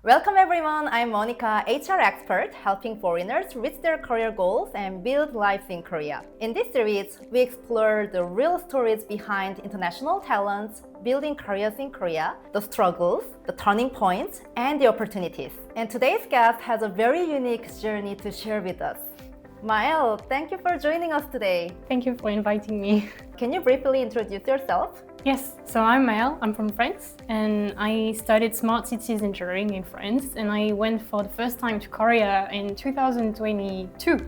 Welcome everyone, I'm Monica, HR expert, helping foreigners reach their career goals and build lives in Korea. In this series, we explore the real stories behind international talents, building careers in Korea, the struggles, the turning points, and the opportunities. And today's guest has a very unique journey to share with us. Maelle, thank you for joining us today. Thank you for inviting me. Can you briefly introduce yourself? Yes, so I'm Maelle, I'm from France, and I studied smart cities engineering in France, and I went for the first time to Korea in 2022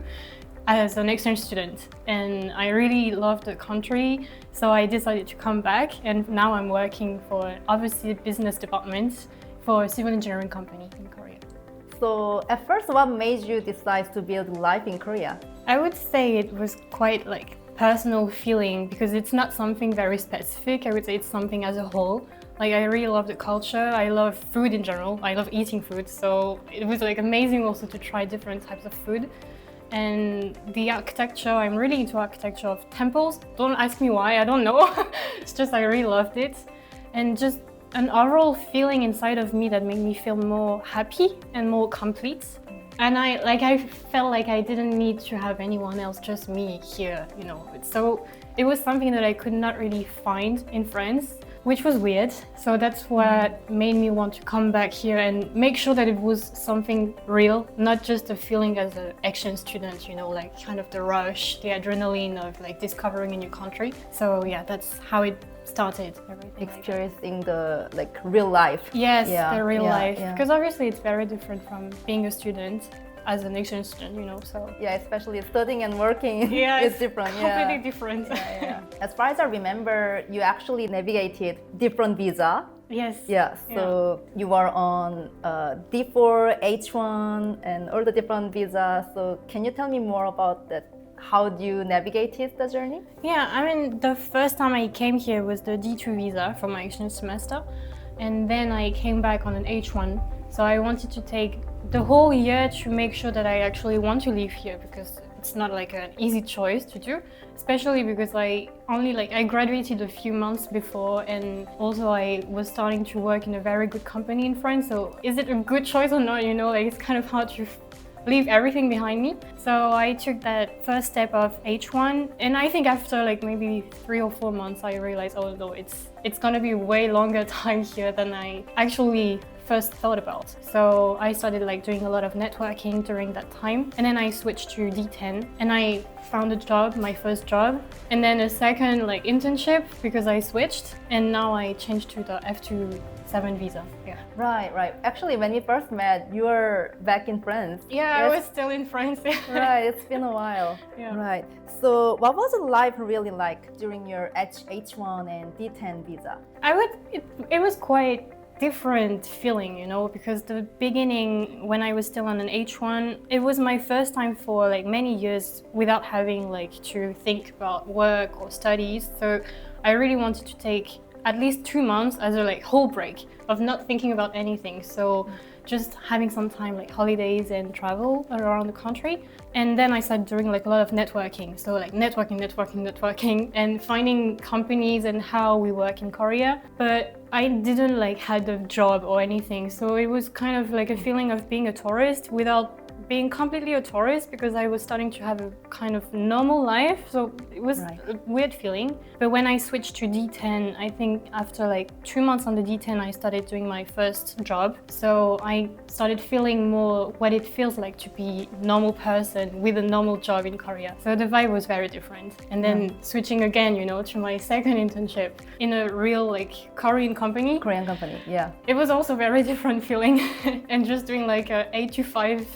as an exchange student, and I really loved the country, so I decided to come back, and now I'm working for overseas business department for a civil engineering company in Korea. So at first, what made you decide to build life in Korea? I would say it was quite personal feeling because it's not something very specific. I would say it's something as a whole. I really love the culture. I love food in general. I love eating food. So it was amazing also to try different types of food. And the architecture, I'm really into architecture of temples. Don't ask me why, I don't know. It's just I really loved it. And just an overall feeling inside of me that made me feel more happy and more complete. And I felt like I didn't need to have anyone else, just me here, So it was something that I could not really find in France, which was weird. So that's what made me want to come back here and make sure that it was something real, not just a feeling as an exchange student, kind of the rush, the adrenaline of discovering a new country. So yeah, that's how it started, everything. Experiencing the real life. Yes, the real life. Because obviously it's very different from being a student as an exchange student, so. Yeah, especially studying and working is different. Completely different. As far as I remember, you actually navigated different visa. Yes. Yeah, so you are on D4, H1, and all the different visas. So can you tell me more about that? How do you navigated the journey? Yeah, I mean, the first time I came here was the D2 visa for my exchange semester. And then I came back on an H1. So I wanted to take the whole year to make sure that I actually want to live here because it's not an easy choice to do, especially because I graduated a few months before and also I was starting to work in a very good company in France. So is it a good choice or not? It's kind of hard to leave everything behind me. So I took that first step of H1 and I think after maybe 3 or 4 months I realized, oh no, it's gonna be way longer time here than I actually first thought about. So I started doing a lot of networking during that time, and then I switched to D10 and I found a job, my first job, and then a second internship because I switched, and now I changed to the F27 visa. Yeah. Right. Actually, when we first met, you were back in France. Yeah, yes. I was still in France. Right, it's been a while. Yeah. Right. So what was life really like during your H1 and D10 visa? It was quite different feeling, because the beginning when I was still on an H1, it was my first time for many years without having to think about work or studies. So I really wanted to take at least 2 months as a whole break of not thinking about anything. So just having some time holidays and travel around the country. And then I started doing a lot of networking. So networking and finding companies and how we work in Korea. But I didn't had a job or anything. So it was kind of a feeling of being a tourist without being completely a tourist because I was starting to have a kind of normal life. So it was a weird feeling. But when I switched to D10, I think after 2 months on the D10, I started doing my first job. So I started feeling more what it feels like to be a normal person with a normal job in Korea. So the vibe was very different. And then switching again, to my second internship in a real Korean company. Korean company, yeah. It was also very different feeling and just doing a 8 to 5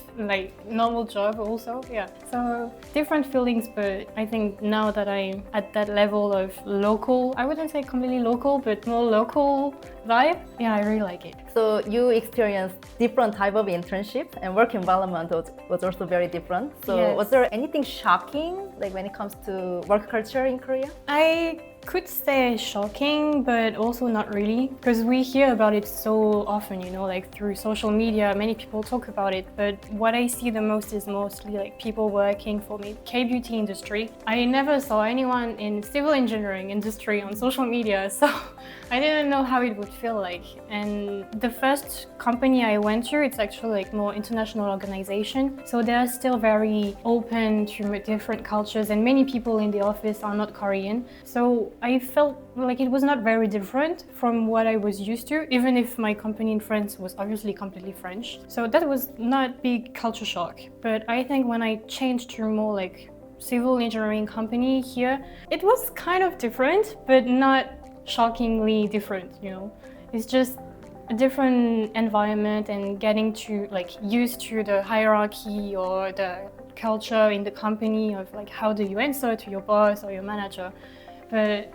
normal job also, yeah. So different feelings, but I think now that I'm at that level of local, I wouldn't say completely local, but more local vibe, yeah, I really like it. So you experienced different type of internship and work environment was also very different. So yes. Was there anything shocking when it comes to work culture in Korea? I could say shocking, but also not really, because we hear about it so often, you know, like through social media, many people talk about it. But what I see the most is mostly like people working for the K-beauty industry. I never saw anyone in civil engineering industry on social media, so I didn't know how it would feel like. And the first company I went to, it's actually like more international organization, so they're still very open to different cultures, and many people in the office are not Korean. So I felt like it was not very different from what I was used to, even if my company in France was obviously completely French. So that was not big culture shock. But I think when I changed to more like civil engineering company here, it was kind of different, but not shockingly different, you know. It's just a different environment and getting to like used to the hierarchy or the culture in the company of like how do you answer to your boss or your manager. But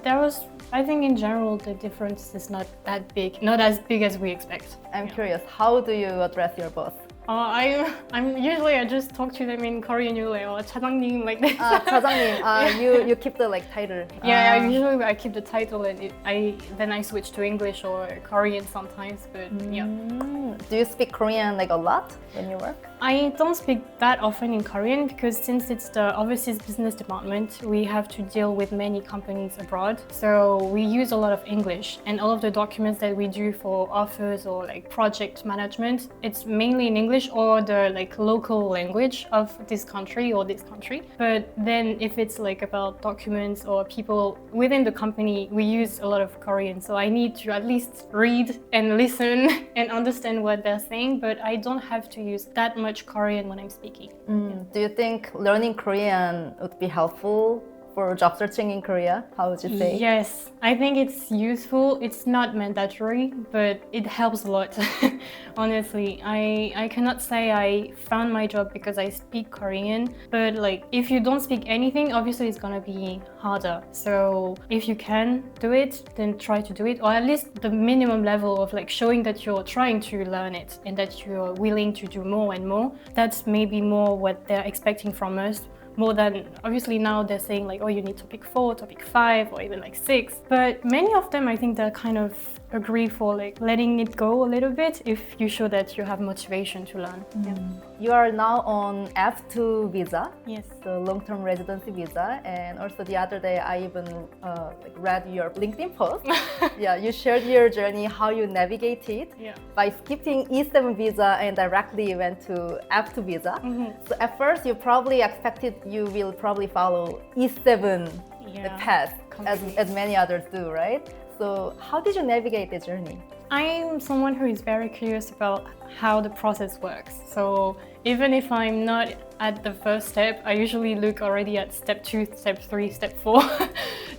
there was, I think in general, the difference is not that big, not as big as we expect. I'm curious, how do you address your boss? I'm usually I just talk to them in Korean, usually, or 차장님, like this. 차장님, you keep the like title. Yeah, usually I keep the title and then I switch to English or Korean sometimes, but yeah. Do you speak Korean like a lot when you work? I don't speak that often in Korean because since it's the overseas business department, we have to deal with many companies abroad. So we use a lot of English, and all of the documents that we do for offers or like project management, it's mainly in English or the like local language of this country or this country. But then if it's like about documents or people within the company, we use a lot of Korean. So I need to at least read and listen and understand what they're saying, but I don't have to use that much Korean when I'm speaking. Do you think learning Korean would be helpful for job searching in Korea? How would you say? Yes, I think it's useful. It's not mandatory, but it helps a lot. Honestly, I cannot say I found my job because I speak Korean, but like if you don't speak anything, obviously it's gonna be harder. So if you can do it, then try to do it, or at least the minimum level of like showing that you're trying to learn it and that you're willing to do more and more. That's maybe more what they're expecting from us. More than, obviously now they're saying like, oh, you need topic 4, topic 5, or even like 6. But many of them, I think they're kind of agree for like letting it go a little bit if you show that you have motivation to learn. Yeah. You are now on F2 visa, Yes. the long-term residency visa, and also the other day I even like read your LinkedIn post. Yeah, you shared your journey, how you navigated by skipping E7 visa and directly went to F2 visa. So at first you probably expected you will probably follow E7 the path as many others do, right? So how did you navigate the journey? I'm someone who is very curious about how the process works. So even if I'm not at the first step, I usually look already at step 2, step 3, step 4.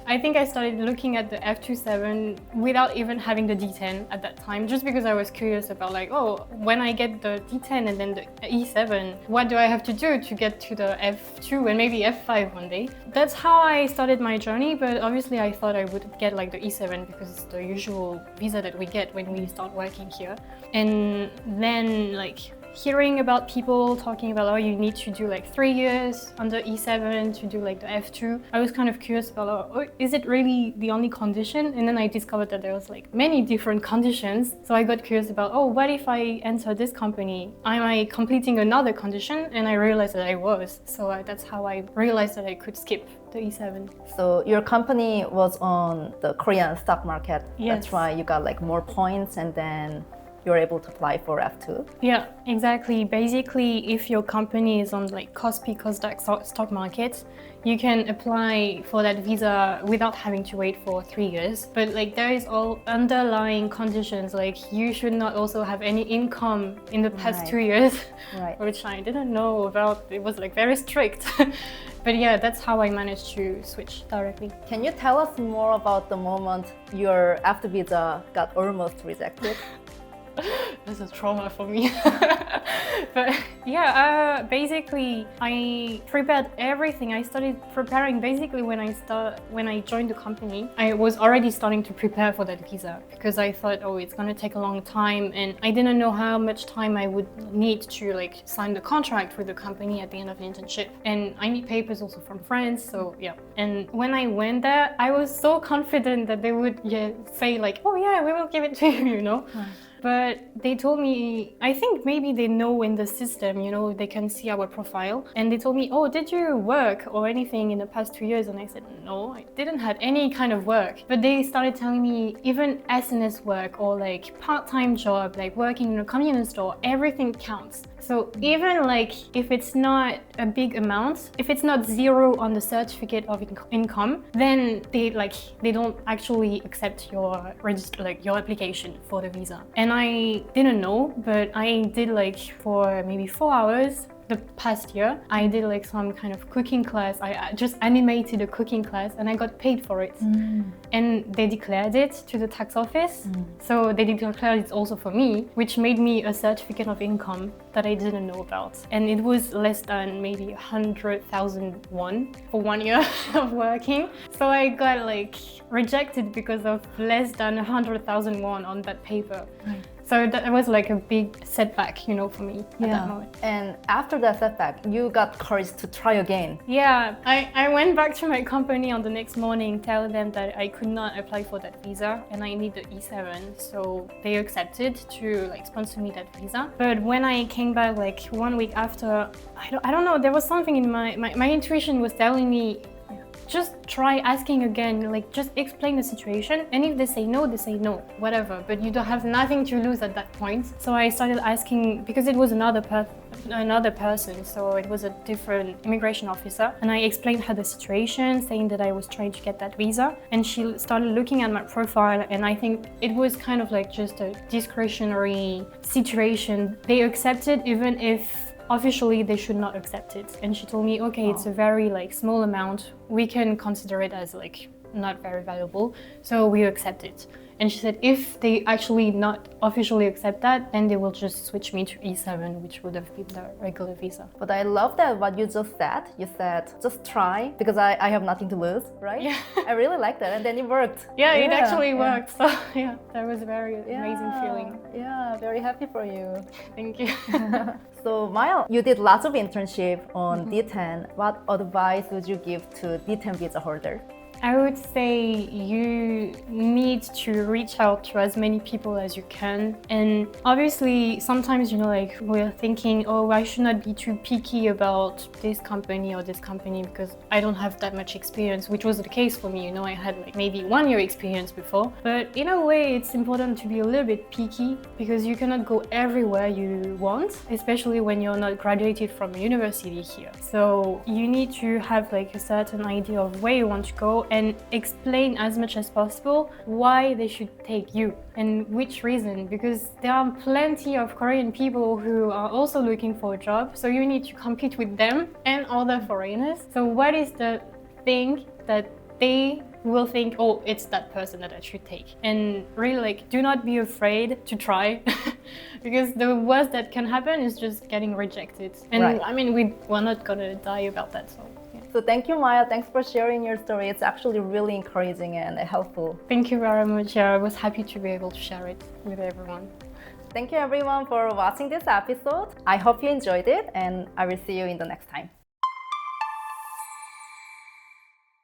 I think I started looking at the F27 without even having the D10 at that time, just because I was curious about like, oh, when I get the D10 and then the E7, what do I have to do to get to the F2 and maybe F5 one day? That's how I started my journey, but obviously I thought I would get like the E7 because it's the usual visa that we get when we start working here. And then like hearing about people talking about, oh, you need to do like 3 years under E7 to do like the F2. I was kind of curious about, oh, is it really the only condition? And then I discovered that there was like many different conditions. So I got curious about, oh, what if I enter this company? Am I completing another condition? And I realized that I was. So that's how I realized that I could skip the E7. So your company was on the Korean stock market. Yes. That's why you got like more points and then you're able to apply for F2. Yeah, exactly. Basically, if your company is on like Kospi, Kosdaq stock market, you can apply for that visa without having to wait for 3 years. But like there is all underlying conditions, like you should not also have any income in the past 2 years, which I didn't know about. It was like very strict. But yeah, that's how I managed to switch directly. Can you tell us more about the moment your F2 visa got almost rejected? That's a trauma for me. But yeah, basically I prepared everything. I started preparing basically when I joined the company. I was already starting to prepare for that visa because I thought, oh, it's gonna take a long time, and I didn't know how much time I would need to like sign the contract with the company at the end of the internship. And I need papers also from France, so yeah. And when I went there, I was so confident that they would say like, oh yeah, we will give it to you, you know. But they told me, I think maybe they know in the system, you know, they can see our profile. And they told me, oh, did you work or anything in the past 2 years? And I said, no, I didn't have any kind of work. But they started telling me even SNS work or like part-time job, like working in a convenience store, everything counts. So even like if it's not a big amount, if it's not zero on the certificate of income, then they don't actually accept your application for the visa. And I didn't know, but I did like for maybe 4 hours the past year. I did like some kind of cooking class. I just animated a cooking class and I got paid for it. And they declared it to the tax office. So they declared it also for me, which made me a certificate of income that I didn't know about. And it was less than maybe 100,000 won for 1 year of working. So I got like rejected because of less than 100,000 won on that paper. So that was like a big setback, you know, for me at that moment. And after that setback, you got courage to try again. Yeah, I went back to my company on the next morning, telling them that I could not apply for that visa and I need the E7. So they accepted to like sponsor me that visa. But when I came back like 1 week after, I don't know, there was something in my intuition was telling me, just try asking again, like just explain the situation, and if they say no, whatever, but you don't have nothing to lose at that point. So I started asking, because it was another person, so it was a different immigration officer, and I explained her the situation, saying that I was trying to get that visa, and she started looking at my profile, and I think it was kind of like just a discretionary situation. They accepted even if officially they should not accept it. And she told me, okay, it's a very like small amount, we can consider it as like not very valuable, so we accept it. And she said if they actually not officially accept that, then they will just switch me to E7, which would have been the regular visa. But I love that what you just said. You said just try because I have nothing to lose, right? Yeah. I really like that, and then it worked. Yeah, it actually worked. So yeah, that was a very amazing feeling. Yeah, very happy for you. Thank you. So Maelle, you did lots of internship on D10. What advice would you give to D10 visa holders? I would say you need to reach out to as many people as you can. And obviously, sometimes, you know, like we're thinking, oh, I should not be too picky about this company or this company because I don't have that much experience, which was the case for me. You know, I had like maybe 1 year experience before. But in a way, it's important to be a little bit picky because you cannot go everywhere you want, especially when you're not graduated from a university here. So you need to have like a certain idea of where you want to go and explain as much as possible why they should take you and which reason, because there are plenty of Korean people who are also looking for a job, so you need to compete with them and other foreigners. So what is the thing that they will think, oh, it's that person that I should take? And really, like, do not be afraid to try because the worst that can happen is just getting rejected. And right. I mean, we're not gonna die about that, so. So thank you, Maelle. Thanks for sharing your story. It's actually really encouraging and helpful. Thank you very much. Yeah, I was happy to be able to share it with everyone. Thank you everyone for watching this episode. I hope you enjoyed it and I will see you in the next time.